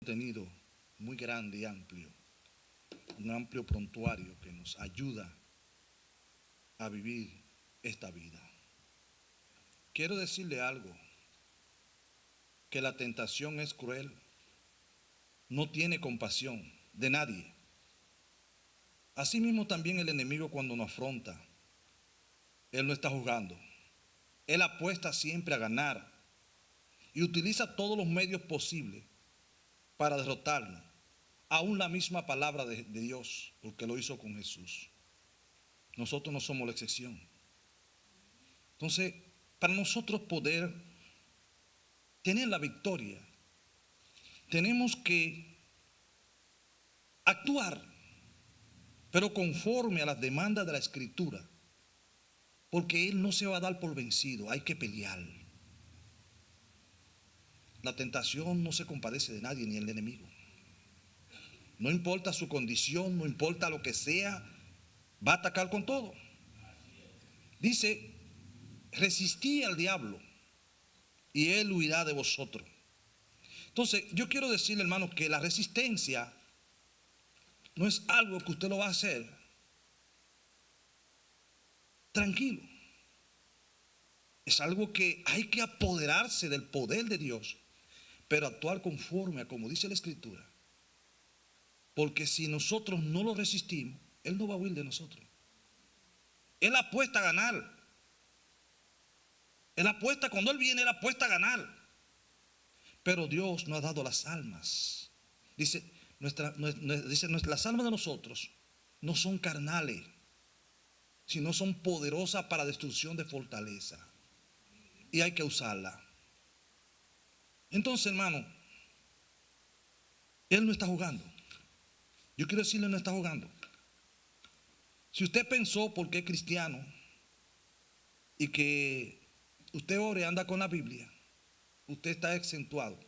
Contenido muy grande y amplio, un amplio prontuario que nos ayuda a vivir esta vida. Quiero decirle algo, que la tentación es cruel, no tiene compasión de nadie. Asimismo también el enemigo cuando nos afronta, él no está jugando, él apuesta siempre a ganar y utiliza todos los medios posibles para derrotarnos, aún la misma palabra de Dios, porque lo hizo con Jesús. Nosotros no somos la excepción. Entonces, para nosotros poder tener la victoria, tenemos que actuar, pero conforme a las demandas de la Escritura, porque Él no se va a dar por vencido, hay que pelear. La tentación no se compadece de nadie, ni el enemigo. No importa su condición, no importa lo que sea, va a atacar con todo. Dice, resistí al diablo y él huirá de vosotros. Entonces, yo quiero decirle, hermano, que la resistencia no es algo que usted lo va a hacer tranquilo. Es algo que hay que apoderarse del poder de Dios, pero actuar conforme a como dice la Escritura. Porque si nosotros no lo resistimos, Él no va a huir de nosotros. Él apuesta a ganar. Él apuesta, cuando Él viene, Él apuesta a ganar. Pero Dios nos ha dado las almas. Dice, las almas de nosotros no son carnales, sino son poderosas para destrucción de fortaleza. Y hay que usarla. Entonces, hermano, Él no está jugando. Yo quiero decirle, no está jugando. Si usted pensó porque es cristiano y que usted ora y anda con la Biblia, usted está exentuado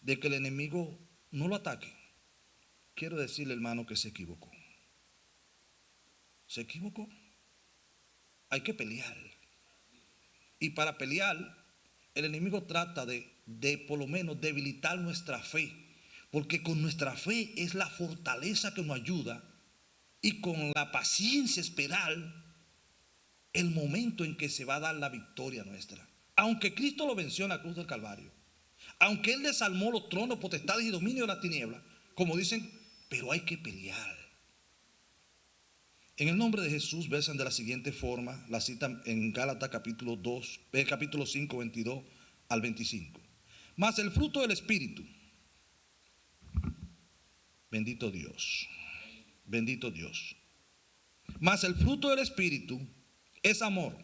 de que el enemigo no lo ataque. Quiero decirle, hermano, que se equivocó. Se equivocó. Hay que pelear. Y para pelear, el enemigo trata de por lo menos debilitar nuestra fe. Porque con nuestra fe es la fortaleza que nos ayuda, y con la paciencia esperar el momento en que se va a dar la victoria nuestra. Aunque Cristo lo venció en la cruz del Calvario, aunque Él desarmó los tronos, potestades y dominios de la tiniebla, como dicen, pero hay que pelear. En el nombre de Jesús versan de la siguiente forma, la citan en Gálatas capítulo 5, 22 al 25. Mas el fruto del Espíritu, bendito Dios, bendito Dios. Mas el fruto del Espíritu es amor,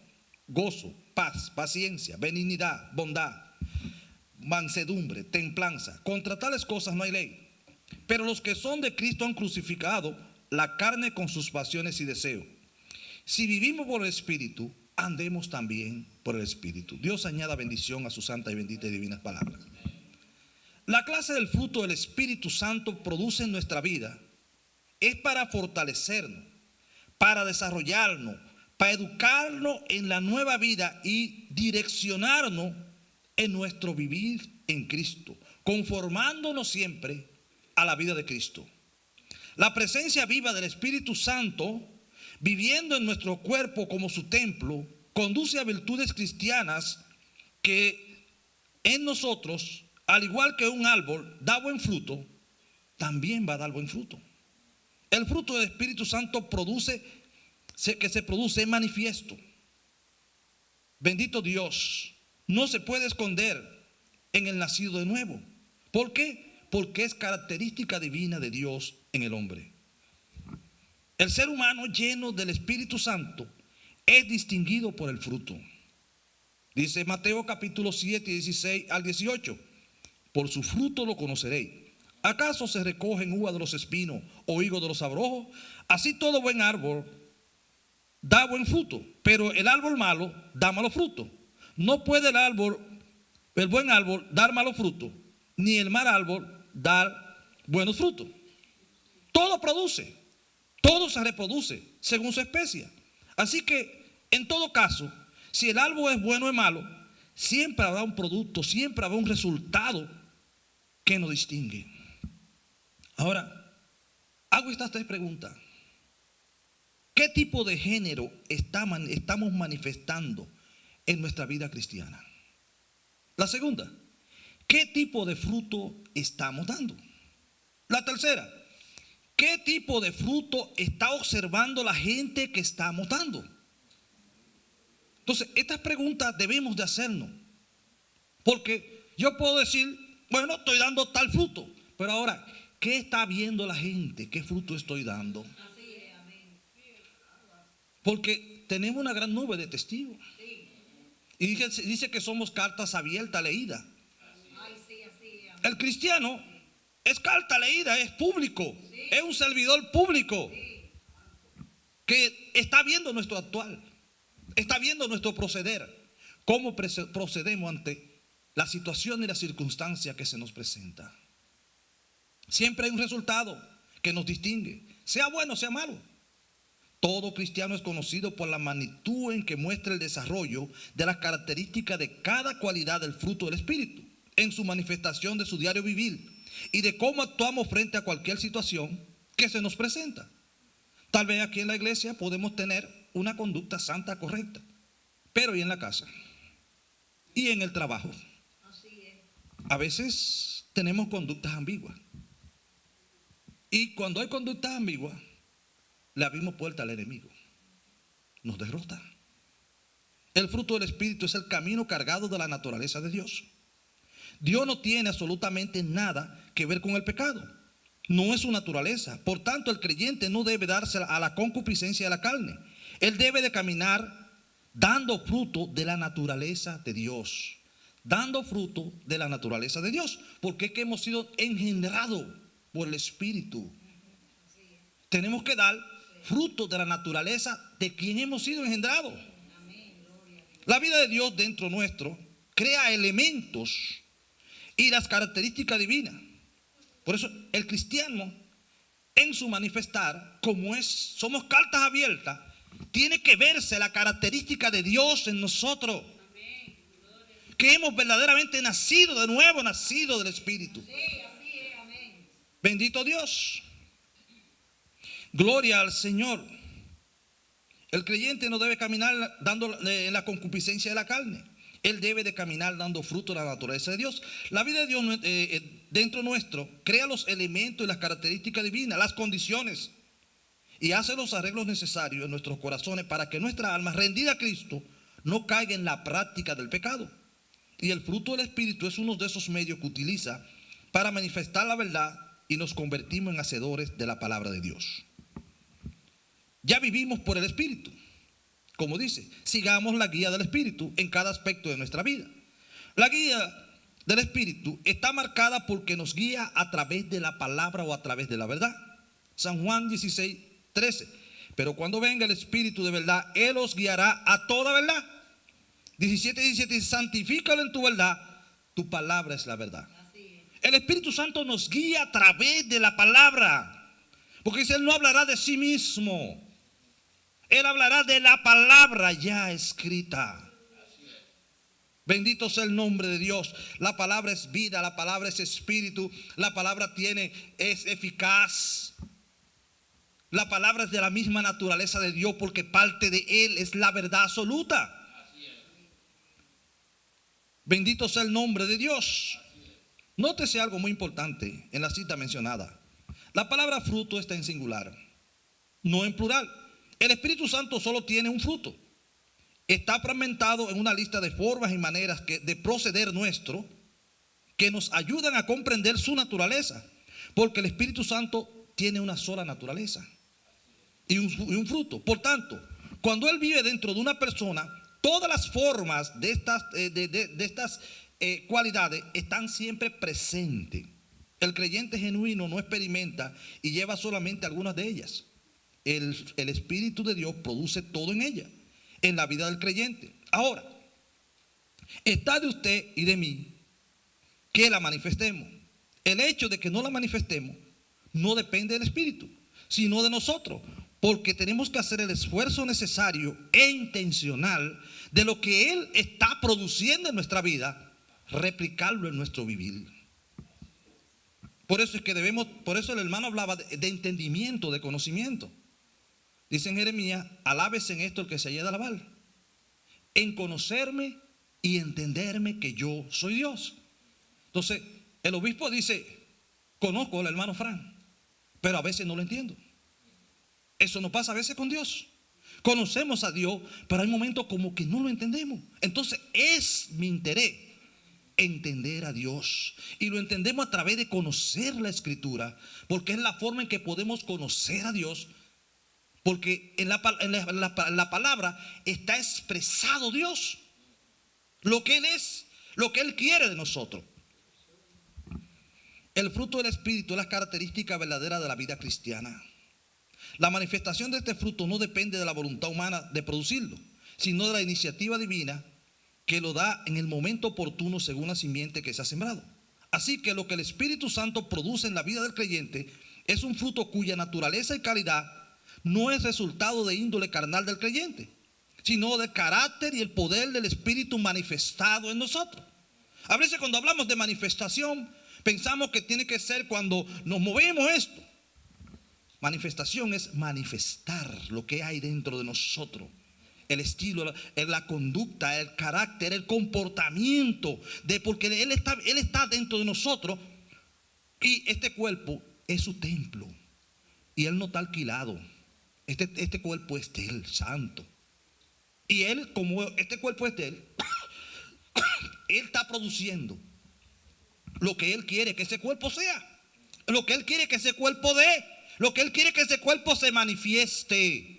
gozo, paz, paciencia, benignidad, bondad, mansedumbre, templanza. Contra tales cosas no hay ley. Pero los que son de Cristo han crucificado la carne con sus pasiones y deseos. Si vivimos por el Espíritu, andemos también por el Espíritu. Dios añada bendición a su santa y bendita y divinas palabras. La clase del fruto del Espíritu Santo produce en nuestra vida es para fortalecernos, para desarrollarnos, para educarnos en la nueva vida y direccionarnos en nuestro vivir en Cristo, conformándonos siempre a la vida de Cristo. La presencia viva del Espíritu Santo, viviendo en nuestro cuerpo como su templo, conduce a virtudes cristianas que en nosotros, al igual que un árbol da buen fruto, también va a dar buen fruto. El fruto del Espíritu Santo que se produce es manifiesto. Bendito Dios, no se puede esconder en el nacido de nuevo. ¿Por qué? Porque es característica divina de Dios en el hombre. El ser humano lleno del Espíritu Santo es distinguido por el fruto. Dice Mateo capítulo 7, 16 al 18. Por su fruto lo conoceréis. ¿Acaso se recogen uvas de los espinos o higos de los abrojos? Así todo buen árbol da buen fruto, pero el árbol malo da malo fruto. No puede el buen árbol dar malo fruto, ni el mal árbol dar buenos frutos. Todo produce, todo se reproduce según su especie. Así que, en todo caso, si el árbol es bueno o es malo, siempre habrá un producto, siempre habrá un resultado que nos distingue. Ahora, hago estas tres preguntas. ¿Qué tipo de género estamos manifestando en nuestra vida cristiana? La segunda, ¿qué tipo de fruto estamos dando? La tercera, ¿qué tipo de fruto está observando la gente que estamos dando? Entonces, estas preguntas debemos de hacernos. Porque yo puedo decir, bueno, estoy dando tal fruto. Pero ahora, ¿qué está viendo la gente? ¿Qué fruto estoy dando? Porque tenemos una gran nube de testigos. Y dice que somos cartas abiertas, leídas. El cristiano es carta leída, es público, es un servidor público que está viendo nuestro actual, está viendo nuestro proceder, cómo procedemos ante la situación y la circunstancia que se nos presenta. Siempre hay un resultado que nos distingue, sea bueno, sea malo. Todo cristiano es conocido por la magnitud en que muestra el desarrollo de las características de cada cualidad del fruto del Espíritu en su manifestación de su diario vivir y de cómo actuamos frente a cualquier situación que se nos presenta. Tal vez aquí en la iglesia podemos tener una conducta santa correcta, pero ¿y en la casa? ¿Y en el trabajo? A veces tenemos conductas ambiguas. Y cuando hay conductas ambiguas, le abrimos puerta al enemigo. Nos derrota. El fruto del Espíritu es el camino cargado de la naturaleza de Dios. Dios no tiene absolutamente nada que ver con el pecado. No es su naturaleza. Por tanto, el creyente no debe darse a la concupiscencia de la carne. Él debe de caminar dando fruto de la naturaleza de Dios. Dando fruto de la naturaleza de Dios. Porque es que hemos sido engendrados por el Espíritu. Tenemos que dar fruto de la naturaleza de quien hemos sido engendrados. La vida de Dios dentro nuestro crea elementos y las características divinas. Por eso el cristiano en su manifestar, somos cartas abiertas, tiene que verse la característica de Dios en nosotros. Que hemos verdaderamente nacido de nuevo, nacido del Espíritu. Bendito Dios. Gloria al Señor. El creyente no debe caminar dando en la concupiscencia de la carne. Él debe de caminar dando fruto de la naturaleza de Dios. La vida de Dios dentro nuestro crea los elementos y las características divinas, las condiciones, y hace los arreglos necesarios en nuestros corazones para que nuestra alma rendida a Cristo no caiga en la práctica del pecado. Y el fruto del Espíritu es uno de esos medios que utiliza para manifestar la verdad y nos convertimos en hacedores de la palabra de Dios. Ya vivimos por el Espíritu. Como dice, sigamos la guía del Espíritu en cada aspecto de nuestra vida. La guía del Espíritu está marcada porque nos guía a través de la palabra o a través de la verdad. San Juan 16:13. Pero cuando venga el Espíritu de verdad, Él os guiará a toda verdad. 17:17. Santifícalo en tu verdad, tu palabra es la verdad. El Espíritu Santo nos guía a través de la palabra. Porque dice, Él no hablará de sí mismo. Él hablará de la palabra ya escrita. Bendito sea el nombre de Dios. La palabra es vida, la palabra es espíritu, la palabra es eficaz. La palabra es de la misma naturaleza de Dios porque parte de Él es la verdad absoluta. Bendito sea el nombre de Dios. Nótese algo muy importante en la cita mencionada. La palabra fruto está en singular, no en plural. El Espíritu Santo solo tiene un fruto. Está fragmentado en una lista de formas y maneras de proceder nuestro que nos ayudan a comprender su naturaleza. Porque el Espíritu Santo tiene una sola naturaleza y un fruto. Por tanto, cuando Él vive dentro de una persona, todas las formas de estas cualidades están siempre presentes. El creyente genuino no experimenta y lleva solamente algunas de ellas. El Espíritu de Dios produce todo en ella, en la vida del creyente. Ahora, está de usted y de mí que la manifestemos. El hecho de que no la manifestemos no depende del Espíritu, sino de nosotros, porque tenemos que hacer el esfuerzo necesario e intencional de lo que Él está produciendo en nuestra vida, replicarlo en nuestro vivir. Por eso es que por eso el hermano hablaba de entendimiento, de conocimiento. Dice en Jeremías, alábese en esto el que se haya de alabar, en conocerme y entenderme que yo soy Dios. Entonces, el obispo dice, conozco al hermano Fran, pero a veces no lo entiendo. Eso nos pasa a veces con Dios. Conocemos a Dios, pero hay momentos como que no lo entendemos. Entonces, es mi interés entender a Dios. Y lo entendemos a través de conocer la Escritura, porque es la forma en que podemos conocer a Dios. Porque en la palabra está expresado Dios, lo que Él es, lo que Él quiere de nosotros. El fruto del Espíritu es la característica verdadera de la vida cristiana. La manifestación de este fruto no depende de la voluntad humana de producirlo, sino de la iniciativa divina que lo da en el momento oportuno según la simiente que se ha sembrado. Así que lo que el Espíritu Santo produce en la vida del creyente es un fruto cuya naturaleza y calidad no es resultado de índole carnal del creyente, sino del carácter y el poder del Espíritu manifestado en nosotros. A veces cuando hablamos de manifestación, pensamos que tiene que ser cuando nos movemos esto. Manifestación es manifestar lo que hay dentro de nosotros. El estilo, la conducta, el carácter, el comportamiento, porque Él está dentro de nosotros y este cuerpo es su templo y Él no está alquilado. Este cuerpo es de Él, santo. Y Él, como este cuerpo es de Él, Él está produciendo lo que Él quiere que ese cuerpo sea, lo que Él quiere que ese cuerpo dé, lo que Él quiere que ese cuerpo se manifieste.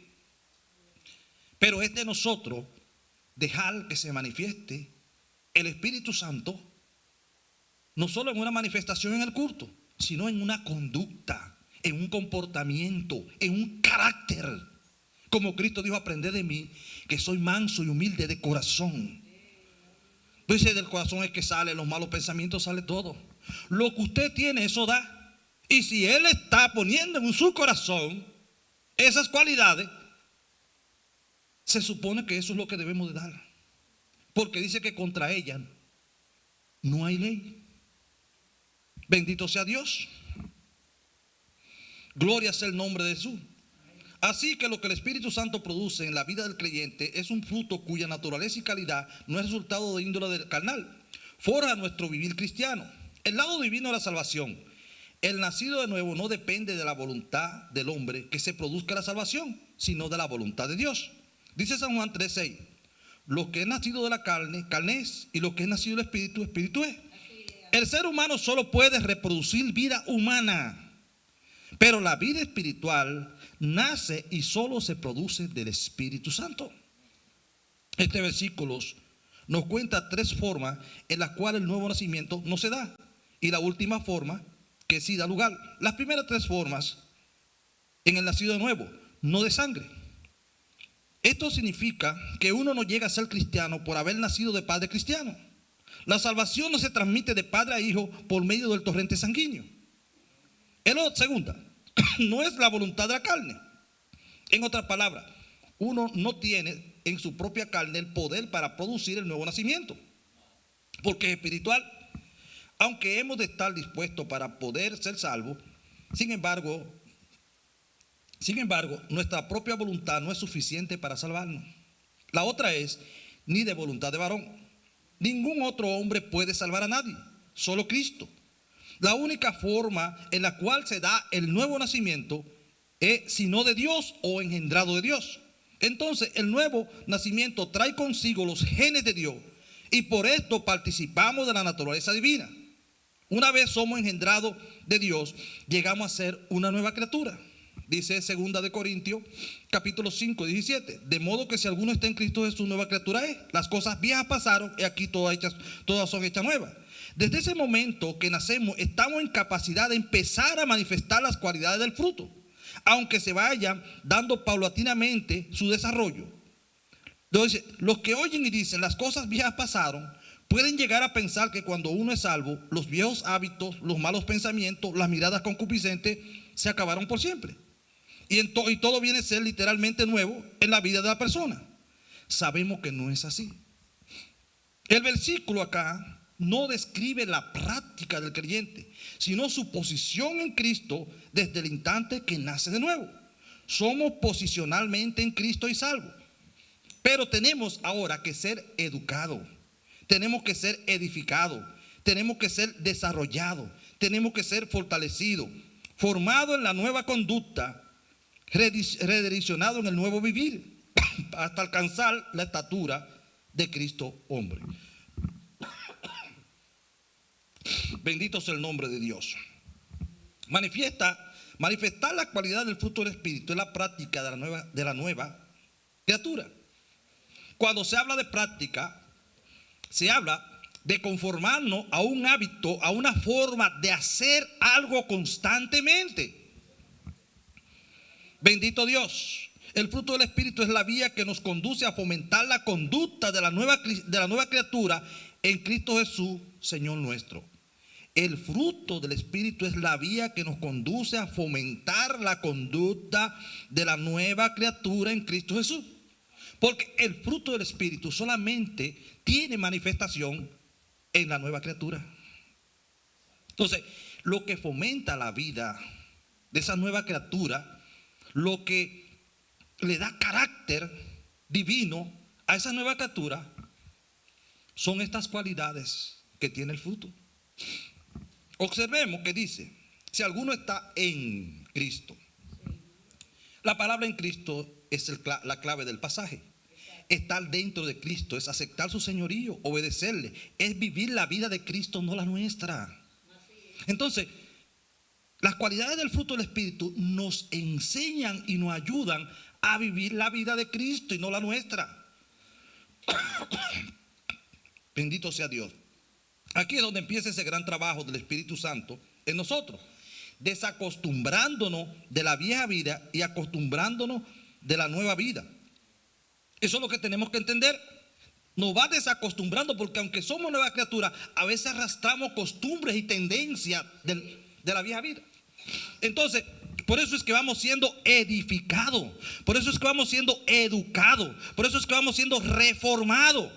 Pero es de nosotros dejar que se manifieste el Espíritu Santo, no solo en una manifestación en el culto, sino en una conducta, en un comportamiento, en un carácter. Como Cristo dijo, aprended de mí, que soy manso y humilde de corazón. Entonces del corazón es que salen los malos pensamientos, sale todo. Lo que usted tiene, eso da. Y si Él está poniendo en su corazón esas cualidades, se supone que eso es lo que debemos de dar. Porque dice que contra ella no hay ley. Bendito sea Dios. Gloria sea el nombre de Jesús. Así que lo que el Espíritu Santo produce en la vida del creyente es un fruto cuya naturaleza y calidad no es resultado de índole carnal. Forja nuestro vivir cristiano. El lado divino de la salvación. El nacido de nuevo no depende de la voluntad del hombre que se produzca la salvación, sino de la voluntad de Dios. Dice San Juan 3:6. Lo que es nacido de la carne, carne es, y lo que es nacido del Espíritu, Espíritu es. El ser humano solo puede reproducir vida humana, pero la vida espiritual nace y solo se produce del Espíritu Santo. Este versículo nos cuenta 3 formas en las cuales el nuevo nacimiento no se da, y la última forma que sí da lugar. Las primeras 3 formas en el nacido de nuevo, no de sangre. Esto significa que uno no llega a ser cristiano por haber nacido de padre cristiano. La salvación no se transmite de padre a hijo por medio del torrente sanguíneo. Segunda, no es la voluntad de la carne. En otras palabras, uno no tiene en su propia carne el poder para producir el nuevo nacimiento, porque es espiritual. Aunque hemos de estar dispuestos para poder ser salvos, sin embargo, nuestra propia voluntad no es suficiente para salvarnos. La otra es, ni de voluntad de varón. Ningún otro hombre puede salvar a nadie, solo Cristo. La única forma en la cual se da el nuevo nacimiento es sino de Dios o engendrado de Dios. Entonces el nuevo nacimiento trae consigo los genes de Dios y por esto participamos de la naturaleza divina. Una vez somos engendrados de Dios, llegamos a ser una nueva criatura. Dice 2 de Corintios capítulo 5, 17. De modo que si alguno está en Cristo Jesús, nueva criatura es. Las cosas viejas pasaron y aquí todas son hechas nuevas. Desde ese momento que nacemos, estamos en capacidad de empezar a manifestar las cualidades del fruto, aunque se vayan dando paulatinamente su desarrollo. Entonces, los que oyen y dicen las cosas viejas pasaron, pueden llegar a pensar que cuando uno es salvo, los viejos hábitos, los malos pensamientos, las miradas concupiscentes se acabaron por siempre. Y todo viene a ser literalmente nuevo en la vida de la persona. Sabemos que no es así. El versículo acá no describe la práctica del creyente, sino su posición en Cristo desde el instante que nace de nuevo. Somos posicionalmente en Cristo y salvos. Pero tenemos ahora que ser educados, tenemos que ser edificados, tenemos que ser desarrollados, tenemos que ser fortalecidos, formados en la nueva conducta, redireccionados en el nuevo vivir, hasta alcanzar la estatura de Cristo hombre. Bendito sea el nombre de Dios. Manifestar la cualidad del fruto del Espíritu es la práctica de la nueva criatura. Cuando se habla de práctica, se habla de conformarnos a un hábito, a una forma de hacer algo constantemente. Bendito Dios. El fruto del Espíritu es la vía que nos conduce a fomentar la conducta de la nueva criatura en Cristo Jesús, Señor nuestro. El fruto del Espíritu es la vía que nos conduce a fomentar la conducta de la nueva criatura en Cristo Jesús. Porque el fruto del Espíritu solamente tiene manifestación en la nueva criatura. Entonces, lo que fomenta la vida de esa nueva criatura, lo que le da carácter divino a esa nueva criatura, son estas cualidades que tiene el fruto. Observemos que dice, si alguno está en Cristo. La palabra en Cristo es la clave del pasaje. Estar dentro de Cristo es aceptar su señorío, obedecerle, es vivir la vida de Cristo, no la nuestra. Entonces, las cualidades del fruto del Espíritu nos enseñan y nos ayudan a vivir la vida de Cristo y no la nuestra. Bendito sea Dios. Aquí es donde empieza ese gran trabajo del Espíritu Santo en nosotros, desacostumbrándonos de la vieja vida y acostumbrándonos de la nueva vida. Eso es lo que tenemos que entender. Nos va desacostumbrando porque aunque somos nueva criatura, a veces arrastramos costumbres y tendencias de la vieja vida. Entonces, por eso es que vamos siendo edificados, por eso es que vamos siendo educados, por eso es que vamos siendo reformados.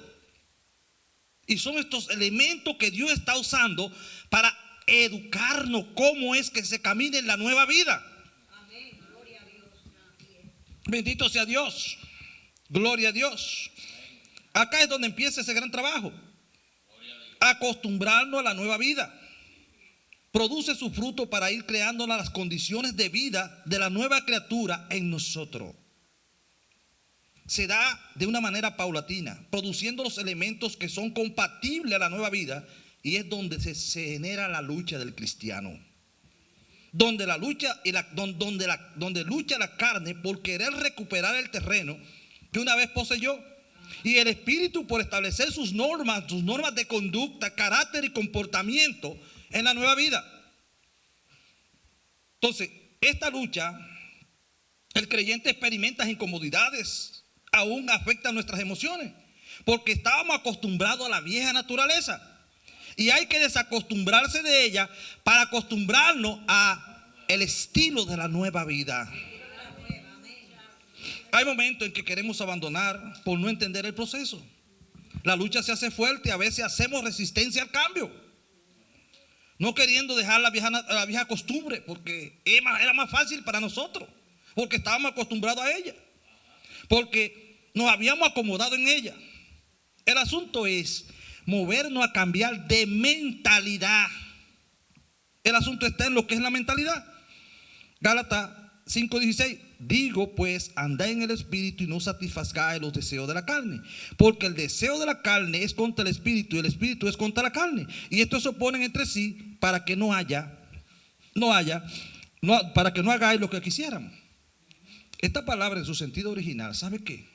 Y son estos elementos que Dios está usando para educarnos cómo es que se camina en la nueva vida. Amén. Gloria a Dios. Bendito sea Dios. Gloria a Dios. Acá es donde empieza ese gran trabajo. Acostumbrarnos a la nueva vida. Produce su fruto para ir creando las condiciones de vida de la nueva criatura en nosotros. Se da de una manera paulatina, produciendo los elementos que son compatibles a la nueva vida, y es donde se genera la lucha del cristiano. Donde la lucha donde lucha la carne por querer recuperar el terreno que una vez poseyó, y el Espíritu por establecer sus normas de conducta, carácter y comportamiento en la nueva vida. Entonces, esta lucha, el creyente experimenta incomodidades, aún afecta nuestras emociones, porque estábamos acostumbrados a la vieja naturaleza y hay que desacostumbrarse de ella para acostumbrarnos a el estilo de la nueva vida. Hay momentos en que queremos abandonar por no entender el proceso. La lucha se hace fuerte y a veces hacemos resistencia al cambio, no queriendo dejar la vieja costumbre porque era más fácil para nosotros, porque estábamos acostumbrados a ella, porque nos habíamos acomodado en ella. El asunto es movernos a cambiar de mentalidad. El asunto está en lo que es la mentalidad. Gálatas 5:16. Digo pues, andad en el Espíritu y no satisfagáis los deseos de la carne, porque el deseo de la carne es contra el Espíritu y el Espíritu es contra la carne, y estos se oponen entre sí para que para que no hagáis lo que quisiéramos. Esta palabra en su sentido original, ¿sabe qué?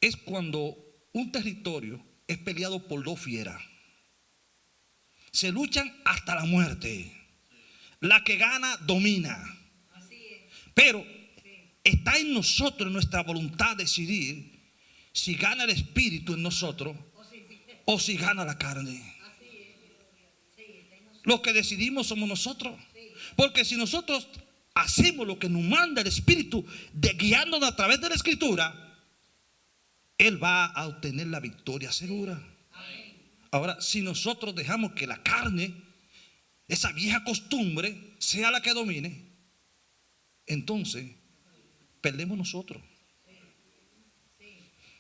Es cuando un territorio es peleado por dos fieras. Se luchan hasta la muerte. La que gana domina. Pero está en nosotros, en nuestra voluntad, decidir si gana el Espíritu en nosotros o si gana la carne. Lo que decidimos somos nosotros. Porque si nosotros hacemos lo que nos manda el Espíritu, guiándonos a través de la Escritura, Él va a obtener la victoria segura. Ahora, si nosotros dejamos que la carne, esa vieja costumbre, sea la que domine, entonces perdemos nosotros.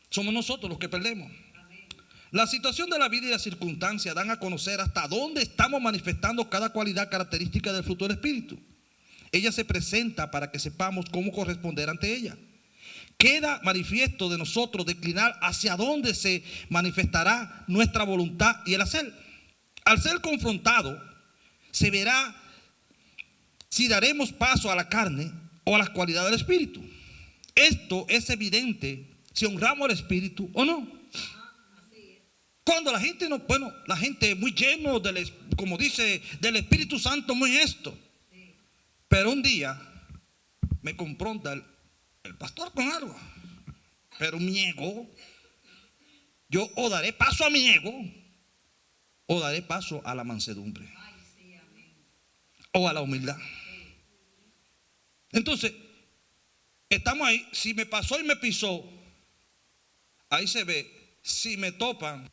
Somos nosotros los que perdemos. La situación de la vida y las circunstancias dan a conocer hasta dónde estamos manifestando cada cualidad característica del fruto del Espíritu. Ella se presenta para que sepamos cómo corresponder ante ella. Queda manifiesto de nosotros declinar hacia dónde se manifestará nuestra voluntad y el hacer. Al ser confrontado, se verá si daremos paso a la carne o a las cualidades del Espíritu. Esto es evidente si honramos al Espíritu o no. Cuando la gente no, bueno, la gente muy lleno del, como dice, del Espíritu Santo, muy esto. Pero un día me confronta el pastor con algo. Pero mi ego, yo o daré paso a mi ego, o daré paso a la mansedumbre, o a la humildad. Entonces, estamos ahí. Si me pasó y me pisó, ahí se ve. Si me topan,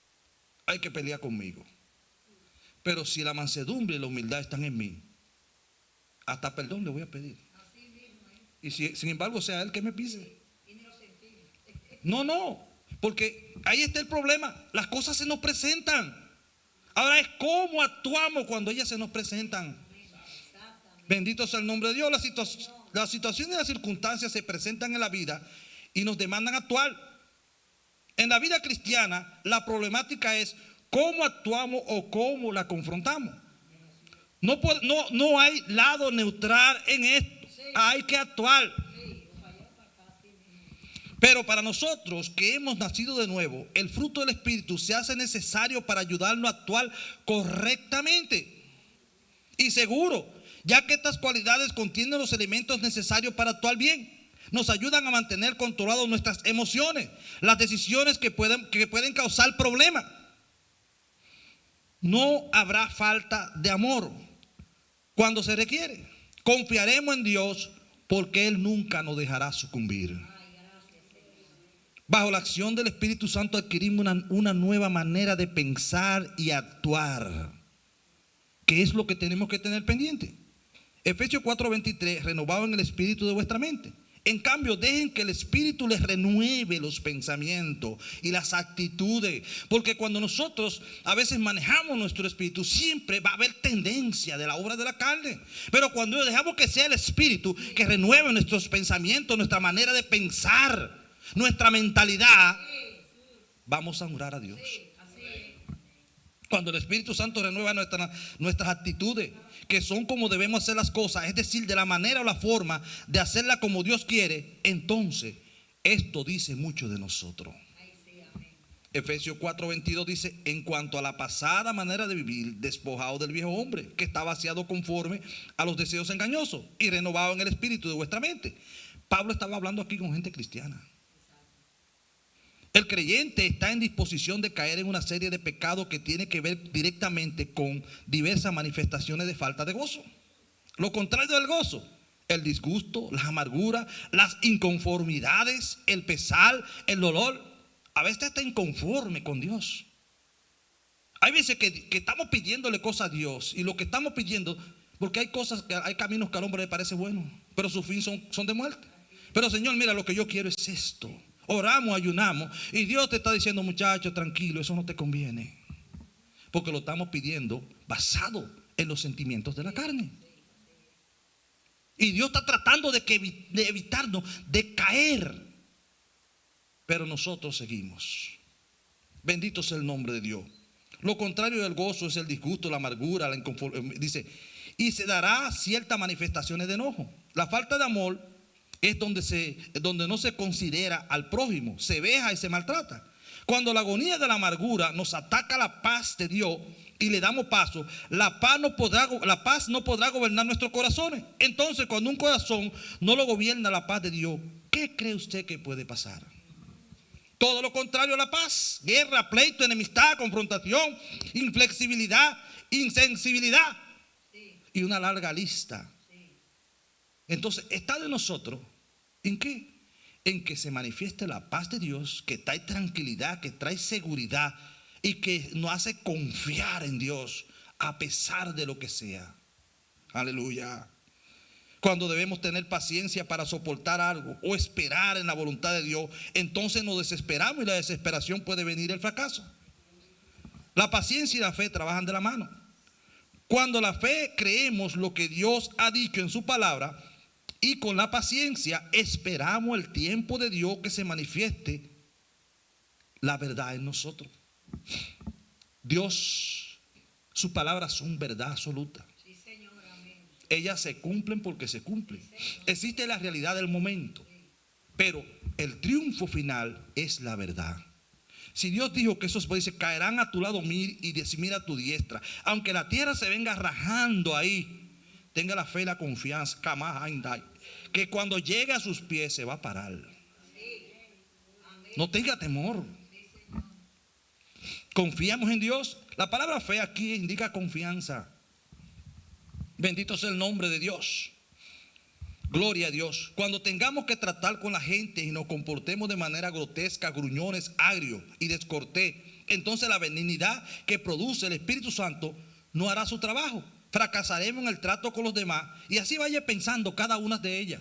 hay que pelear conmigo. Pero si la mansedumbre y la humildad están en mí, hasta perdón le voy a pedir. Y si sin embargo sea él que me pise. No, porque ahí está el problema. Las cosas se nos presentan. Ahora es cómo actuamos cuando ellas se nos presentan. Bendito sea el nombre de Dios. Las situaciones y las circunstancias se presentan en la vida y nos demandan actuar. En la vida cristiana, la problemática es cómo actuamos o cómo la confrontamos. No hay lado neutral en esto. Hay que actuar. Pero para nosotros que hemos nacido de nuevo, el fruto del Espíritu se hace necesario para ayudarnos a actuar correctamente y seguro, ya que estas cualidades contienen los elementos necesarios para actuar bien. Nos ayudan a mantener controladas nuestras emociones, las decisiones que pueden causar problemas. No habrá falta de amor cuando se requiere. Confiaremos en Dios porque Él nunca nos dejará sucumbir. Bajo la acción del Espíritu Santo adquirimos una nueva manera de pensar y actuar, que es lo que tenemos que tener pendiente. Efesios 4:23, renovado en el espíritu de vuestra mente. En cambio, dejen que el Espíritu les renueve los pensamientos y las actitudes. Porque cuando nosotros a veces manejamos nuestro espíritu, siempre va a haber tendencia de la obra de la carne. Pero cuando dejamos que sea el Espíritu que renueve nuestros pensamientos, nuestra manera de pensar, nuestra mentalidad, vamos a honrar a Dios. Cuando el Espíritu Santo renueva nuestras actitudes, que son como debemos hacer las cosas, es decir, de la manera o la forma de hacerla como Dios quiere, entonces esto dice mucho de nosotros. Efesios 4:22 dice: en cuanto a la pasada manera de vivir, despojado del viejo hombre, que está vaciado conforme a los deseos engañosos, y renovado en el espíritu de vuestra mente. Pablo estaba hablando aquí con gente cristiana. El creyente está en disposición de caer en una serie de pecados que tiene que ver directamente con diversas manifestaciones de falta de gozo. Lo contrario del gozo: el disgusto, las amarguras, las inconformidades, el pesar, el dolor. A veces está inconforme con Dios. Hay veces que estamos pidiéndole cosas a Dios, y lo que estamos pidiendo, porque hay caminos que al hombre le parece bueno, pero su fin son de muerte. Pero Señor, mira, lo que yo quiero es esto. Oramos, ayunamos, y Dios te está diciendo: muchacho, tranquilo, eso no te conviene, porque lo estamos pidiendo basado en los sentimientos de la carne. Y Dios está tratando de evitarnos de caer, pero nosotros seguimos. Bendito sea el nombre de Dios. Lo contrario del gozo es el disgusto, la amargura, la inconformidad. Dice: y se dará ciertas manifestaciones de enojo. La falta de amor es donde no se considera al prójimo, se veja y se maltrata. Cuando la agonía de la amargura nos ataca la paz de Dios y le damos paso, la paz no podrá gobernar nuestros corazones. Entonces, cuando un corazón no lo gobierna la paz de Dios, ¿qué cree usted que puede pasar? Todo lo contrario a la paz: guerra, pleito, enemistad, confrontación, inflexibilidad, insensibilidad y una larga lista. Entonces, está de nosotros, ¿en qué? En que se manifieste la paz de Dios, que trae tranquilidad, que trae seguridad y que nos hace confiar en Dios a pesar de lo que sea. Aleluya. Cuando debemos tener paciencia para soportar algo o esperar en la voluntad de Dios, entonces nos desesperamos y la desesperación puede venir el fracaso. La paciencia y la fe trabajan de la mano. Cuando la fe creemos lo que Dios ha dicho en su palabra y con la paciencia esperamos el tiempo de Dios que se manifieste la verdad en nosotros. Dios, sus palabras son verdad absoluta. Ellas se cumplen porque se cumplen. Existe la realidad del momento, pero el triunfo final es la verdad. Si Dios dijo que esos países caerán a tu lado y 10,000 a tu diestra, aunque la tierra se venga rajando ahí, tenga la fe y la confianza que cuando llegue a sus pies se va a parar. No tenga temor. Confiamos en Dios. La palabra fe aquí indica confianza. Bendito sea el nombre de Dios. Gloria a Dios. Cuando tengamos que tratar con la gente y nos comportemos de manera grotesca, gruñones, agrios y descortés, entonces la benignidad que produce el Espíritu Santo no hará su trabajo. Fracasaremos en el trato con los demás y así vaya pensando cada una de ellas.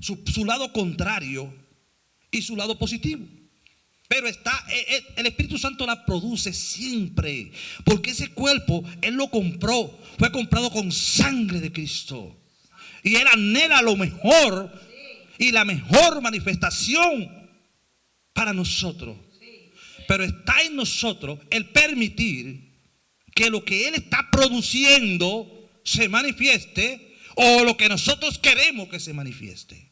Su lado contrario y su lado positivo. Pero el Espíritu Santo la produce siempre, porque ese cuerpo Él lo compró, fue comprado con sangre de Cristo, y Él anhela lo mejor y la mejor manifestación para nosotros. Pero está en nosotros el permitir que lo que Él está produciendo se manifieste, o lo que nosotros queremos que se manifieste.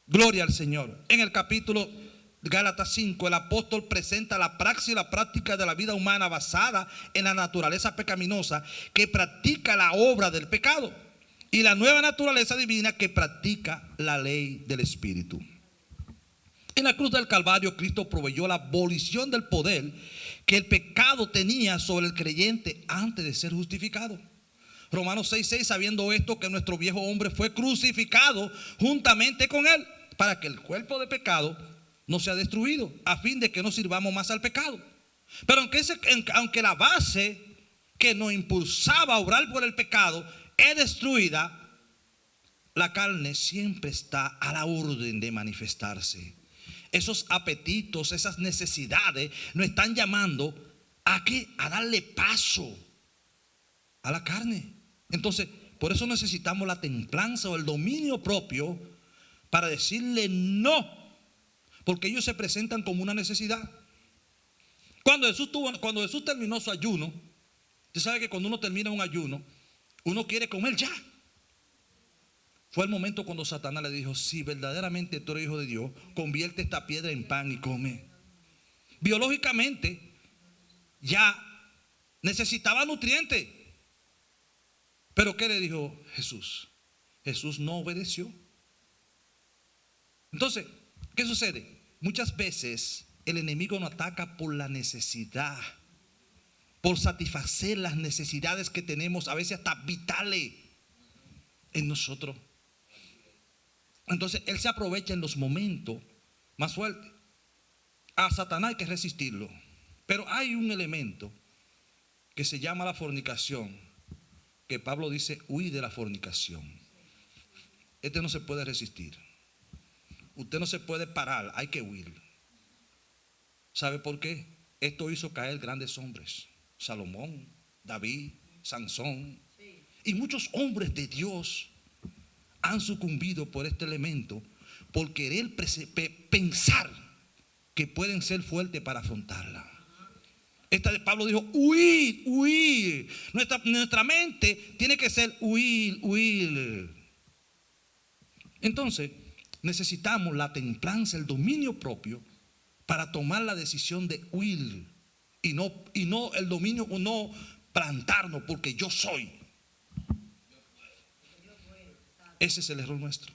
Gloria al Señor. En el capítulo Gálatas 5, el apóstol presenta la praxis y la práctica de la vida humana basada en la naturaleza pecaminosa que practica la obra del pecado y la nueva naturaleza divina que practica la ley del Espíritu. En la cruz del Calvario, Cristo proveyó la abolición del poder que el pecado tenía sobre el creyente antes de ser justificado. Romanos 6:6, sabiendo esto, que nuestro viejo hombre fue crucificado juntamente con él, para que el cuerpo de pecado no sea destruido, a fin de que no sirvamos más al pecado. Pero aunque la base que nos impulsaba a obrar por el pecado es destruida, la carne siempre está a la orden de manifestarse. Esos apetitos, esas necesidades nos están llamando a ¿qué? A darle paso a la carne. Entonces, por eso necesitamos la templanza o el dominio propio para decirle no, porque ellos se presentan como una necesidad. Cuando Jesús terminó su ayuno, usted sabe que cuando uno termina un ayuno, uno quiere comer ya. Fue el momento cuando Satanás le dijo: si verdaderamente tú eres hijo de Dios, convierte esta piedra en pan y come. Biológicamente ya necesitaba nutrientes. Pero ¿qué le dijo Jesús? Jesús no obedeció. Entonces, ¿qué sucede? Muchas veces el enemigo nos ataca por la necesidad, por satisfacer las necesidades que tenemos, a veces hasta vitales en nosotros. Entonces él se aprovecha en los momentos más fuertes. A Satanás hay que resistirlo, pero hay un elemento que se llama la fornicación, que Pablo dice: huí de la fornicación. Este no se puede resistir. Usted no se puede parar, hay que huir. ¿Sabe por qué? Esto hizo caer grandes hombres: Salomón, David, Sansón, y muchos hombres de Dios han sucumbido por este elemento, por querer pensar que pueden ser fuertes para afrontarla. Pablo dijo: huir, huir. Nuestra mente tiene que ser huir, huir. Entonces necesitamos la templanza, el dominio propio para tomar la decisión de huir, y no el dominio, no plantarnos porque yo soy. Ese es el error nuestro.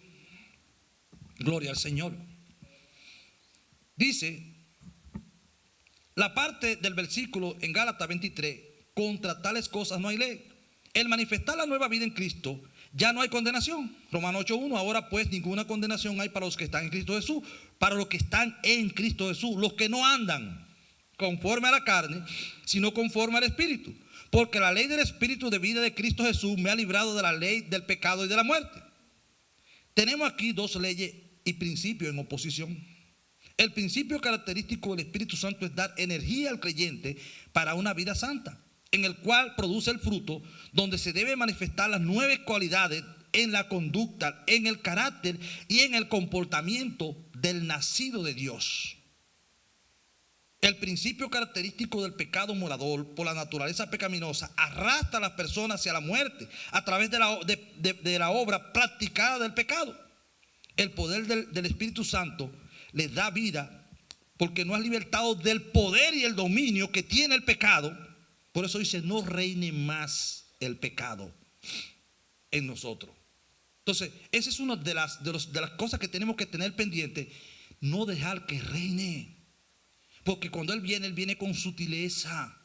Gloria al Señor. Dice la parte del versículo en Gálatas 23: contra tales cosas no hay ley. El manifestar la nueva vida en Cristo, ya no hay condenación. Romanos 8:1: ahora pues ninguna condenación hay para los que están en Cristo Jesús. Para los que están en Cristo Jesús, los que no andan conforme a la carne, sino conforme al Espíritu. Porque la ley del Espíritu de vida de Cristo Jesús me ha librado de la ley del pecado y de la muerte. Tenemos aquí dos leyes y principios en oposición. El principio característico del Espíritu Santo es dar energía al creyente para una vida santa, en el cual produce el fruto, donde se debe manifestar las 9 cualidades en la conducta, en el carácter y en el comportamiento del nacido de Dios. El principio característico del pecado morador por la naturaleza pecaminosa arrastra a las personas hacia la muerte a través de la obra practicada del pecado. El poder del Espíritu Santo les da vida porque nos ha libertado del poder y el dominio que tiene el pecado. Por eso dice, no reine más el pecado en nosotros. Entonces, esa es una de las cosas que tenemos que tener pendiente. No dejar que reine. Porque cuando Él viene con sutileza.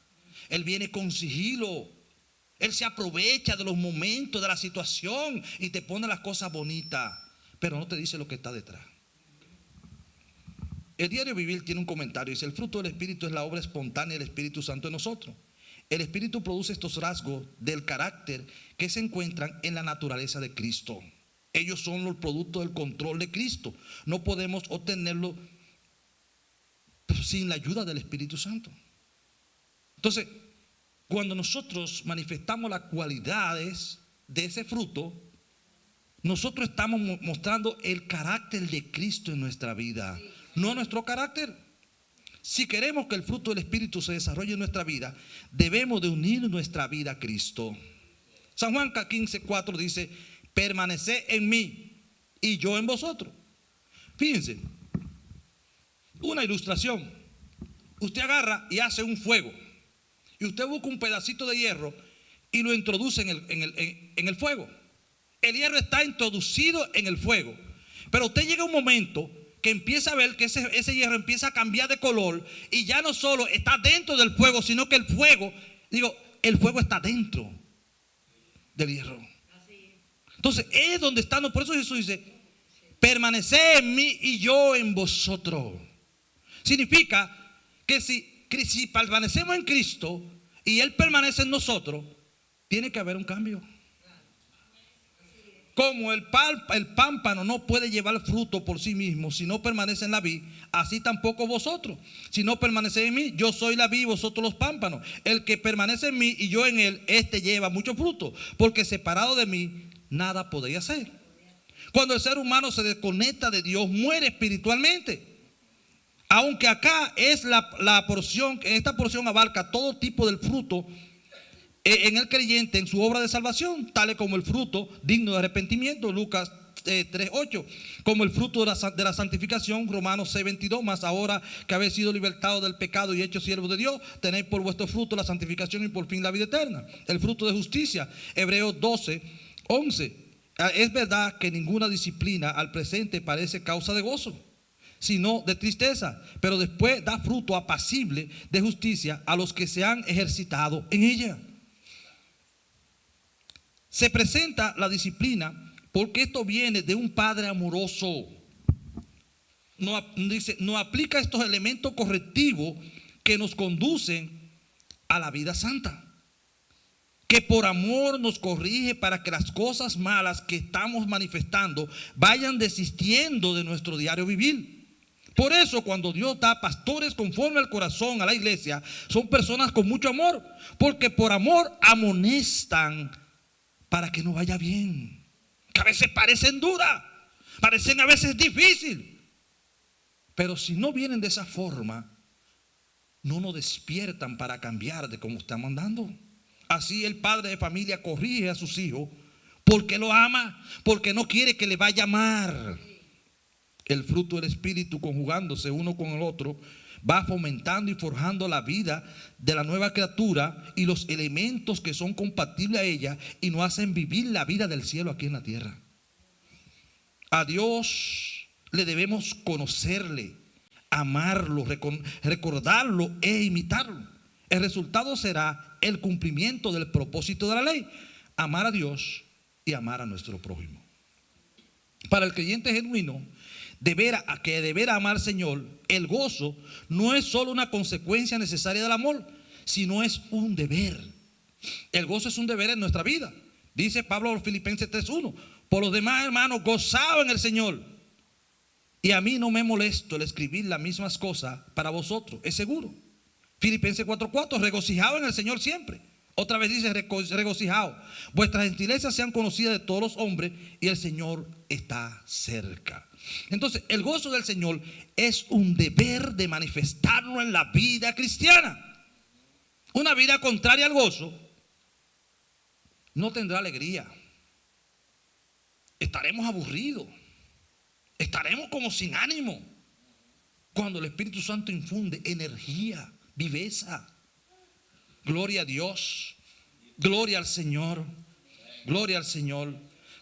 Él viene con sigilo. Él se aprovecha de los momentos, de la situación y te pone las cosas bonitas. Pero no te dice lo que está detrás. El diario vivir tiene un comentario. Dice, el fruto del Espíritu es la obra espontánea del Espíritu Santo en nosotros. El Espíritu produce estos rasgos del carácter que se encuentran en la naturaleza de Cristo. Ellos son los productos del control de Cristo. No podemos obtenerlo sin la ayuda del Espíritu Santo. Entonces, cuando nosotros manifestamos las cualidades de ese fruto, nosotros estamos mostrando el carácter de Cristo en nuestra vida, no nuestro carácter. Si queremos que el fruto del Espíritu se desarrolle en nuestra vida, debemos de unir nuestra vida a Cristo. San Juan 15:4 dice, permaneced en mí y yo en vosotros. Fíjense, una ilustración. Usted agarra y hace un fuego. Y usted busca un pedacito de hierro y lo introduce en el fuego. El hierro está introducido en el fuego. Pero usted llega a un momento que empieza a ver que ese hierro empieza a cambiar de color y ya no solo está dentro del fuego, sino que el fuego está dentro del hierro. Entonces es donde estamos. Por eso Jesús dice, permaneced en mí y yo en vosotros. Significa que si permanecemos en Cristo y Él permanece en nosotros, tiene que haber un cambio. Como el pámpano no puede llevar fruto por sí mismo si no permanece en la vid, así tampoco vosotros. Si no permanecéis en mí, yo soy la vid y vosotros los pámpanos. El que permanece en mí y yo en él, este lleva mucho fruto, porque separado de mí, nada podéis hacer. Cuando el ser humano se desconecta de Dios, muere espiritualmente. Aunque acá es la porción, esta porción abarca todo tipo del fruto en el creyente en su obra de salvación, tales como el fruto digno de arrepentimiento, Lucas 3:8, como el fruto de la santificación, Romanos 6:22, más ahora que habéis sido libertados del pecado y hechos siervos de Dios, tenéis por vuestro fruto la santificación y por fin la vida eterna. El fruto de justicia, Hebreos 12:11. Es verdad que ninguna disciplina al presente parece causa de gozo, sino de tristeza, pero después da fruto apacible de justicia a los que se han ejercitado en ella. Se presenta la disciplina porque esto viene de un Padre amoroso. Nos aplica estos elementos correctivos que nos conducen a la vida santa, que por amor nos corrige para que las cosas malas que estamos manifestando vayan desistiendo de nuestro diario vivir. Por eso cuando Dios da pastores conforme al corazón a la iglesia, son personas con mucho amor, porque por amor amonestan para que nos vaya bien. Que a veces parecen duras, parecen a veces difíciles, pero si no vienen de esa forma, no nos despiertan para cambiar de cómo estamos andando. Así el padre de familia corrige a sus hijos porque lo ama, porque no quiere que le vaya mal. El fruto del Espíritu, conjugándose uno con el otro, va fomentando y forjando la vida de la nueva criatura y los elementos que son compatibles a ella y nos hacen vivir la vida del cielo aquí en la tierra. A Dios le debemos conocerle, amarlo, recordarlo e imitarlo. El resultado será el cumplimiento del propósito de la ley: amar a Dios y amar a nuestro prójimo. Para el creyente genuino, que deber amar al Señor, el gozo no es solo una consecuencia necesaria del amor, sino es un deber. El gozo es un deber en nuestra vida. Dice Pablo en Filipenses 3:1: por los demás, hermanos, gozaos en el Señor. Y a mí no me molesto el escribir las mismas cosas para vosotros, es seguro. Filipenses 4:4: regocijaos en el Señor siempre. Otra vez dice: regocijaos. Vuestras gentilezas sean conocidas de todos los hombres y el Señor está cerca. Entonces, el gozo del Señor es un deber de manifestarlo en la vida cristiana. Una vida contraria al gozo no tendrá alegría. Estaremos aburridos. Estaremos como sin ánimo. Cuando el Espíritu Santo infunde energía, viveza. Gloria a Dios. Gloria al Señor. Gloria al Señor.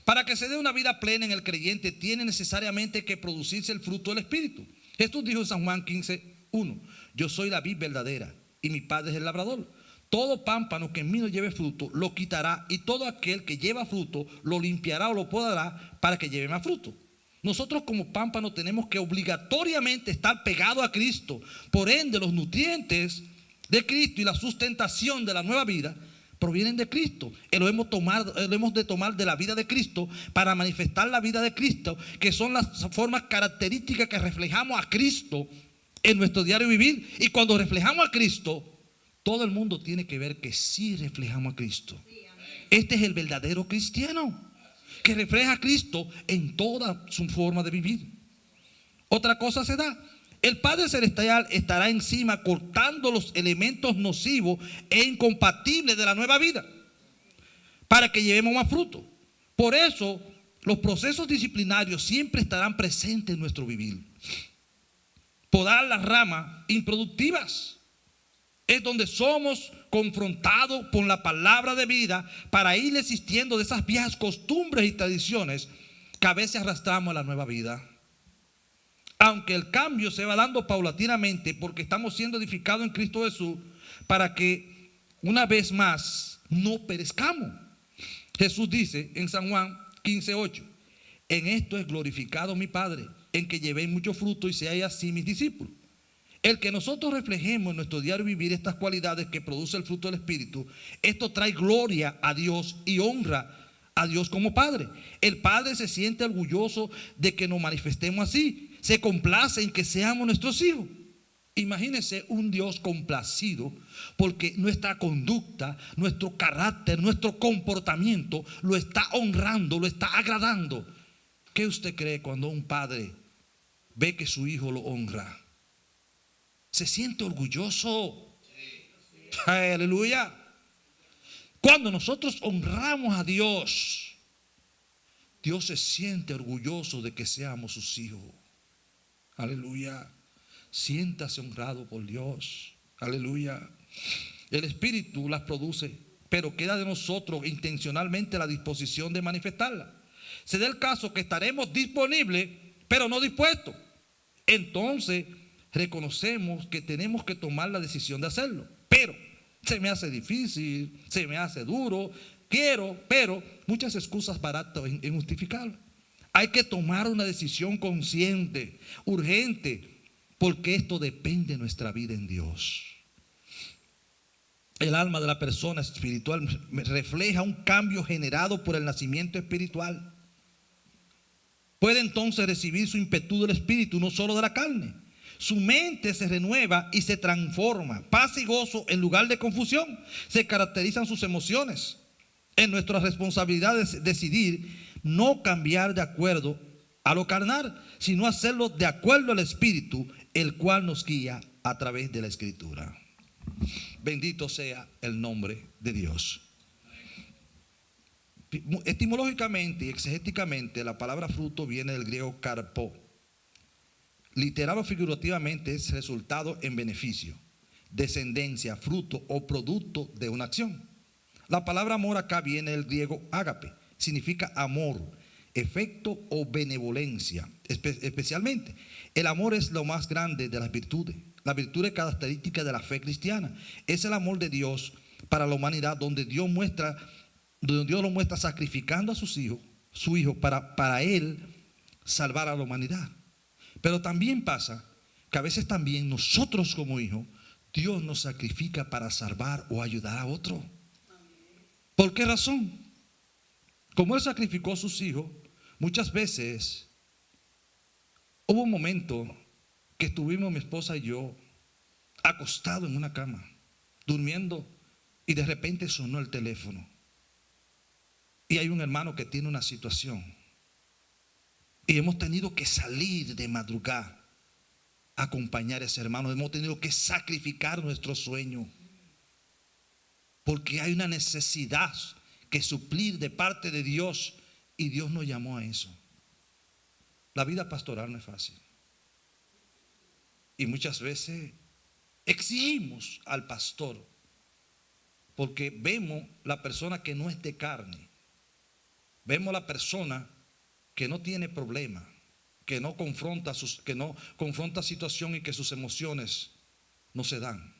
Para que se dé una vida plena en el creyente, tiene necesariamente que producirse el fruto del Espíritu. Jesús dijo en San Juan 15:1: yo soy la vid verdadera y mi Padre es el labrador. Todo pámpano que en mí no lleve fruto lo quitará, y todo aquel que lleva fruto lo limpiará o lo podará para que lleve más fruto. Nosotros como pámpano tenemos que obligatoriamente estar pegados a Cristo. Por ende, los nutrientes de Cristo y la sustentación de la nueva vida provienen de Cristo. Lo hemos de tomar de la vida de Cristo para manifestar la vida de Cristo, que son las formas características que reflejamos a Cristo en nuestro diario vivir. Y cuando reflejamos a Cristo, todo el mundo tiene que ver que sí reflejamos a Cristo. Este es el verdadero cristiano, que refleja a Cristo en toda su forma de vivir. Otra cosa se da: el Padre Celestial estará encima cortando los elementos nocivos e incompatibles de la nueva vida para que llevemos más fruto. Por eso los procesos disciplinarios siempre estarán presentes en nuestro vivir. Podar las ramas improductivas es donde somos confrontados con la palabra de vida para ir desistiendo de esas viejas costumbres y tradiciones que a veces arrastramos a la nueva vida. Aunque el cambio se va dando paulatinamente, porque estamos siendo edificados en Cristo Jesús para que una vez más no perezcamos. Jesús dice en San Juan 15:8: en esto es glorificado mi Padre, en que llevéis mucho fruto y seáis así mis discípulos. El que nosotros reflejemos en nuestro diario vivir estas cualidades que produce el fruto del Espíritu, esto trae gloria a Dios y honra a Dios como Padre. El Padre se siente orgulloso de que nos manifestemos así. Se complace en que seamos nuestros hijos. Imagínense un Dios complacido porque nuestra conducta, nuestro carácter, nuestro comportamiento lo está honrando, lo está agradando. ¿Qué usted cree cuando un padre ve que su hijo lo honra? Se siente orgulloso. Aleluya. Cuando nosotros honramos a Dios, Dios se siente orgulloso de que seamos sus hijos. Aleluya. Siéntase honrado por Dios. Aleluya. El Espíritu las produce, pero queda de nosotros intencionalmente la disposición de manifestarlas. Se da el caso que estaremos disponibles, pero no dispuestos. Entonces reconocemos que tenemos que tomar la decisión de hacerlo. Pero se me hace difícil, se me hace duro, pero muchas excusas baratas en justificarlo. Hay que tomar una decisión consciente, urgente, porque esto depende de nuestra vida en Dios. El alma de la persona espiritual refleja un cambio generado por el nacimiento espiritual. Puede entonces recibir su impetu del Espíritu, no solo de la carne. Su mente se renueva y se transforma. Paz y gozo en lugar de confusión. Se caracterizan sus emociones. En nuestra responsabilidad es decidir no cambiar de acuerdo a lo carnal, sino hacerlo de acuerdo al Espíritu, el cual nos guía a través de la Escritura. Bendito sea el nombre de Dios. Etimológicamente y exegéticamente, la palabra fruto viene del griego karpo. Literal o figurativamente es resultado en beneficio, descendencia, fruto o producto de una acción. La palabra amor acá viene del griego ágape, significa amor, efecto o benevolencia. Especialmente, el amor es lo más grande de las virtudes. La virtud es característica de la fe cristiana. Es el amor de Dios para la humanidad, donde Dios lo muestra sacrificando a su hijo para él salvar a la humanidad. Pero también pasa que a veces también nosotros como hijos, Dios nos sacrifica para salvar o ayudar a otro. ¿Por qué razón? Como Él sacrificó a sus hijos, muchas veces hubo un momento que estuvimos mi esposa y yo acostados en una cama, durmiendo, y de repente sonó el teléfono. Y hay un hermano que tiene una situación. Y hemos tenido que salir de madrugada a acompañar a ese hermano. Hemos tenido que sacrificar nuestro sueño. Porque hay una necesidad que suplir de parte de Dios. Y Dios nos llamó a eso. La vida pastoral no es fácil. Y muchas veces exigimos al pastor. Porque vemos la persona que no es de carne. Vemos la persona que no tiene problema, que no confronta situación y que sus emociones no se dan.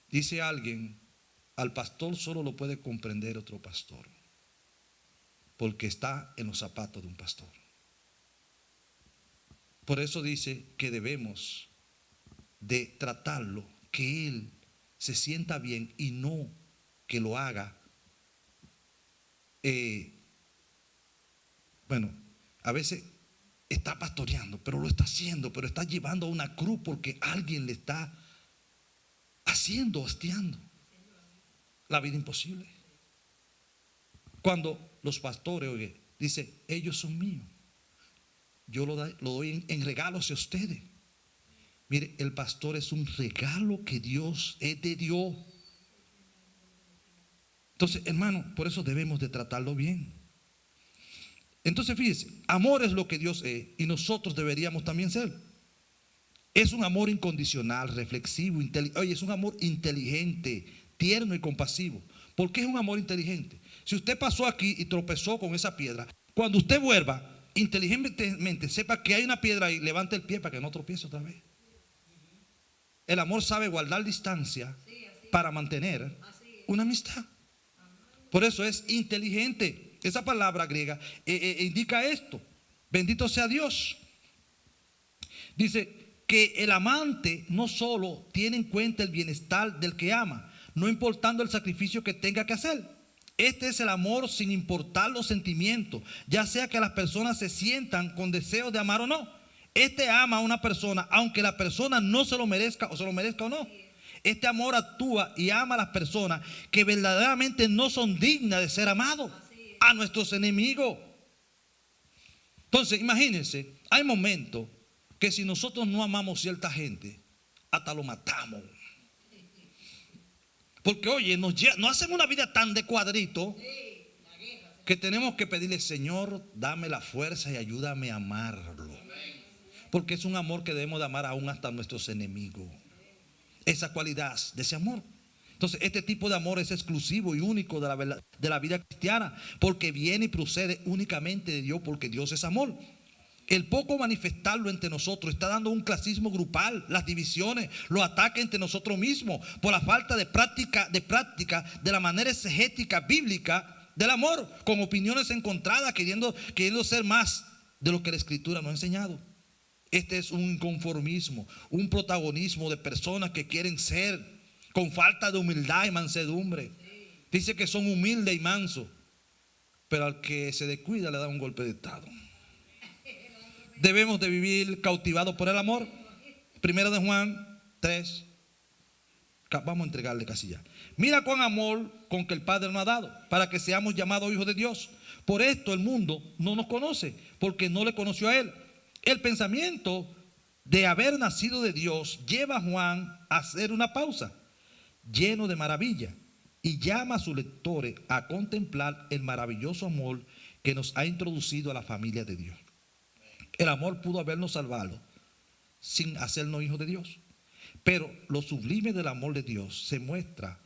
Dice alguien, al pastor solo lo puede comprender otro pastor, porque está en los zapatos de un pastor. Por eso dice que debemos de tratarlo, que él se sienta bien y no que lo haga. A veces está pastoreando, pero lo está haciendo, pero está llevando a una cruz porque alguien le está haciendo, hastiando la vida imposible. Cuando los pastores, oye, dice, ellos son míos, yo lo doy en regalo hacia ustedes. Mire, el pastor es un regalo que Dios es de Dios. Entonces, hermano, por eso debemos de tratarlo bien. Entonces, fíjese, amor es lo que Dios es y nosotros deberíamos también ser. Es un amor incondicional, reflexivo, es un amor inteligente, tierno y compasivo. ¿Por qué es un amor inteligente? Si usted pasó aquí y tropezó con esa piedra, cuando usted vuelva, inteligentemente sepa que hay una piedra ahí, levante el pie para que no tropiece otra vez. El amor sabe guardar distancia para mantener una amistad. Por eso es inteligente. Esa palabra griega indica esto. Bendito sea Dios. Dice que el amante no solo tiene en cuenta el bienestar del que ama, no importando el sacrificio que tenga que hacer. Este es el amor sin importar los sentimientos, ya sea que las personas se sientan con deseo de amar o no. Este ama a una persona aunque la persona no se lo merezca o se lo merezca o no. Este amor actúa y ama a las personas que verdaderamente no son dignas de ser amados, a nuestros enemigos. Entonces, imagínense, hay momentos que si nosotros no amamos a cierta gente, hasta lo matamos. Porque, oye, nos hacen una vida tan de cuadrito que tenemos que pedirle, Señor, dame la fuerza y ayúdame a amarlo. Porque es un amor que debemos de amar aún hasta nuestros enemigos. Esa cualidad de ese amor. Entonces, este tipo de amor es exclusivo y único de la vida cristiana, porque viene y procede únicamente de Dios, porque Dios es amor. El poco manifestarlo entre nosotros está dando un clasismo grupal, las divisiones, los ataques entre nosotros mismos, por la falta de práctica de la manera exegética bíblica del amor, con opiniones encontradas, queriendo ser más de lo que la Escritura nos ha enseñado. Este es un inconformismo, un protagonismo de personas que quieren ser con falta de humildad y mansedumbre. Dice que son humildes y mansos, pero al que se descuida le da un golpe de estado. Debemos de vivir cautivados por el amor. Primero de Juan 3. Vamos a entregarle casi ya. Mira cuán amor con que el Padre nos ha dado, para que seamos llamados hijos de Dios. Por esto el mundo no nos conoce, porque no le conoció a Él. El pensamiento de haber nacido de Dios lleva a Juan a hacer una pausa, lleno de maravilla, y llama a sus lectores a contemplar el maravilloso amor que nos ha introducido a la familia de Dios. El amor pudo habernos salvado sin hacernos hijos de Dios, pero lo sublime del amor de Dios se muestra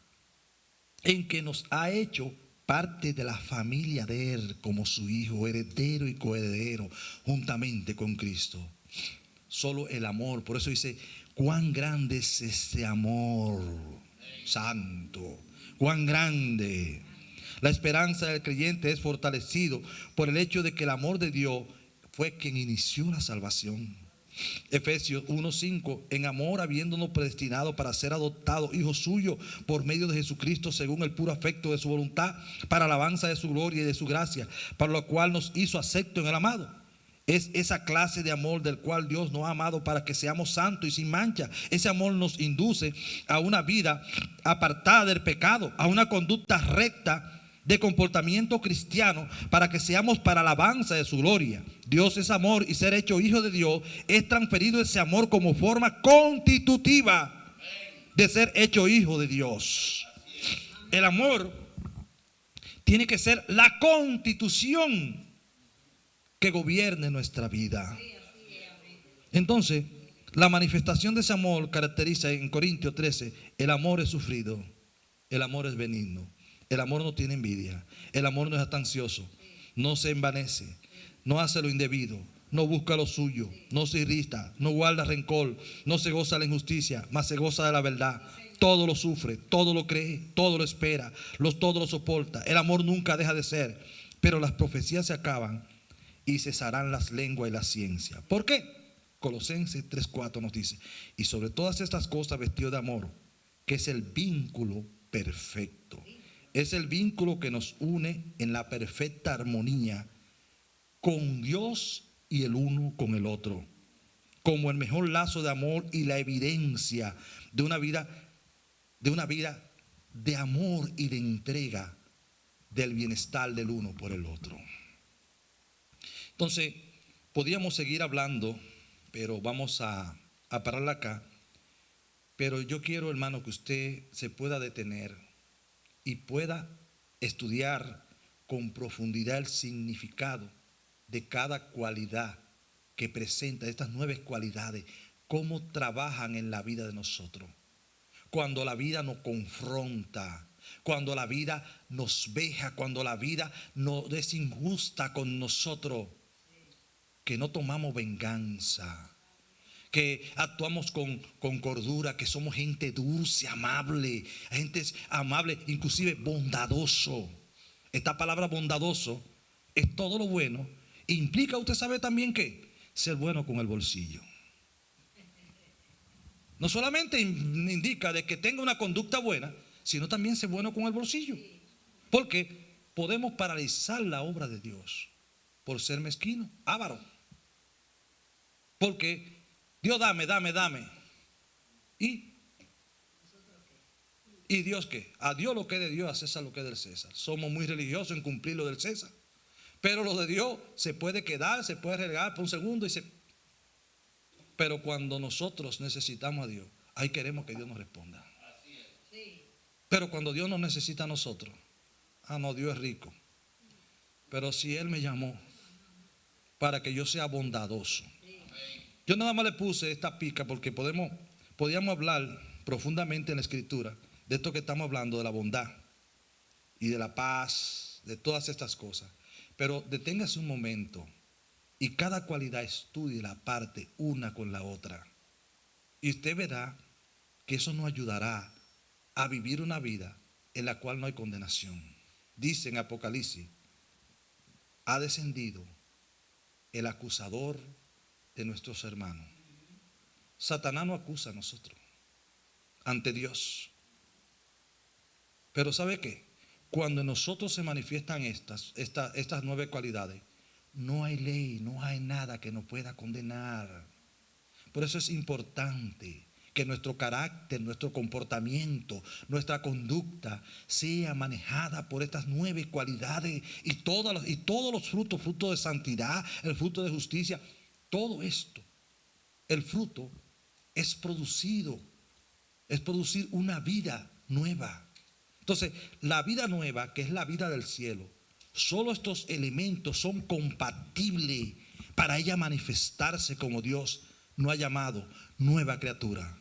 en que nos ha hecho parte de la familia de Él como su hijo, heredero y coheredero juntamente con Cristo. Solo el amor, por eso dice, cuán grande es este amor santo, cuán grande. La esperanza del creyente es fortalecido por el hecho de que el amor de Dios fue quien inició la salvación. Efesios 1:5, en amor habiéndonos predestinado para ser adoptados hijos suyos por medio de Jesucristo según el puro afecto de su voluntad, para alabanza de su gloria y de su gracia, para lo cual nos hizo acepto en el amado. Es esa clase de amor del cual Dios nos ha amado para que seamos santos y sin mancha. Ese amor nos induce a una vida apartada del pecado, a una conducta recta de comportamiento cristiano, para que seamos para alabanza de su gloria. Dios es amor, y ser hecho hijo de Dios es transferido ese amor como forma constitutiva de ser hecho hijo de Dios. El amor tiene que ser la constitución que gobierne nuestra vida. Entonces, la manifestación de ese amor caracteriza en Corintios 13: el amor es sufrido, el amor es benigno, el amor no tiene envidia, el amor no es ansioso, no se envanece, no hace lo indebido, no busca lo suyo, no se irrita, no guarda rencor, no se goza de la injusticia, mas se goza de la verdad. Todo lo sufre, todo lo cree, todo lo espera, todo lo soporta. El amor nunca deja de ser, pero las profecías se acaban y cesarán las lenguas y la ciencia. ¿Por qué? Colosenses 3:4 nos dice: y sobre todas estas cosas vestido de amor, que es el vínculo perfecto. Es el vínculo que nos une en la perfecta armonía con Dios y el uno con el otro, como el mejor lazo de amor y la evidencia de una vida de amor y de entrega del bienestar del uno por el otro. Entonces, podríamos seguir hablando, pero vamos a pararla acá. Pero yo quiero, hermano, que usted se pueda detener y pueda estudiar con profundidad el significado de cada cualidad que presenta, estas 9 cualidades, cómo trabajan en la vida de nosotros. Cuando la vida nos confronta, cuando la vida nos veja, cuando la vida nos es injusta con nosotros, que no tomamos venganza, que actuamos con cordura, que somos gente dulce, amable, inclusive bondadoso. Esta palabra bondadoso es todo lo bueno. Implica, usted sabe también, que ser bueno con el bolsillo. No solamente indica de que tenga una conducta buena, sino también ser bueno con el bolsillo. Porque podemos paralizar la obra de Dios por ser mezquino, avaro. Porque Dios dame. ¿Y Dios qué? A Dios lo que es de Dios, a César lo que es del César. Somos muy religiosos en cumplir lo del César. Pero lo de Dios se puede quedar, se puede regar por un segundo pero cuando nosotros necesitamos a Dios, ahí queremos que Dios nos responda. Pero cuando Dios nos necesita a nosotros, no, Dios es rico. Pero si Él me llamó para que yo sea bondadoso. Yo nada más le puse esta pica porque podíamos hablar profundamente en la Escritura de esto que estamos hablando, de la bondad y de la paz, de todas estas cosas. Pero deténgase un momento y cada cualidad estudie la parte una con la otra. Y usted verá que eso nos ayudará a vivir una vida en la cual no hay condenación. Dice en Apocalipsis: ha descendido el acusador de nuestros hermanos. Satanás no acusa a nosotros ante Dios. Pero ¿sabe qué? Cuando en nosotros se manifiestan estas 9 cualidades, no hay ley, no hay nada que nos pueda condenar. Por eso es importante que nuestro carácter, nuestro comportamiento, nuestra conducta sea manejada por estas 9 cualidades y todos los frutos de santidad, el fruto de justicia. Todo esto, el fruto es producir una vida nueva. Entonces, la vida nueva, que es la vida del cielo, solo estos elementos son compatibles para ella manifestarse como Dios nos ha llamado, nueva criatura.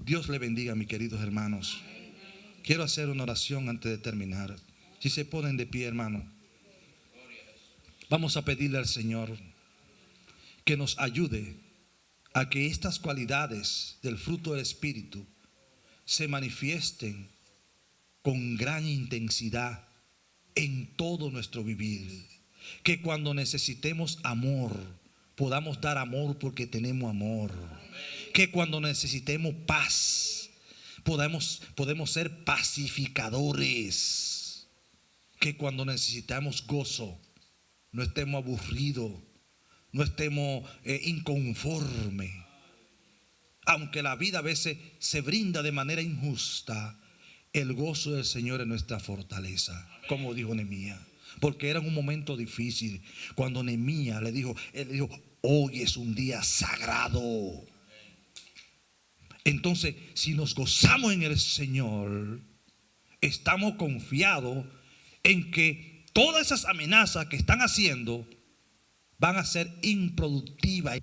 Dios le bendiga, mis queridos hermanos. Quiero hacer una oración antes de terminar. Si se ponen de pie, hermano, vamos a pedirle al Señor que nos ayude a que estas cualidades del fruto del Espíritu se manifiesten con gran intensidad en todo nuestro vivir. Que cuando necesitemos amor, podamos dar amor porque tenemos amor. Que cuando necesitemos paz, podemos ser pacificadores. Que cuando necesitamos gozo, no estemos aburridos, no estemos inconformes. Aunque la vida a veces se brinda de manera injusta, el gozo del Señor es nuestra fortaleza, como dijo Nehemías. Porque era un momento difícil. Cuando Nehemías él le dijo, hoy es un día sagrado. Entonces, si nos gozamos en el Señor, estamos confiados en que todas esas amenazas que están haciendo van a ser improductivas.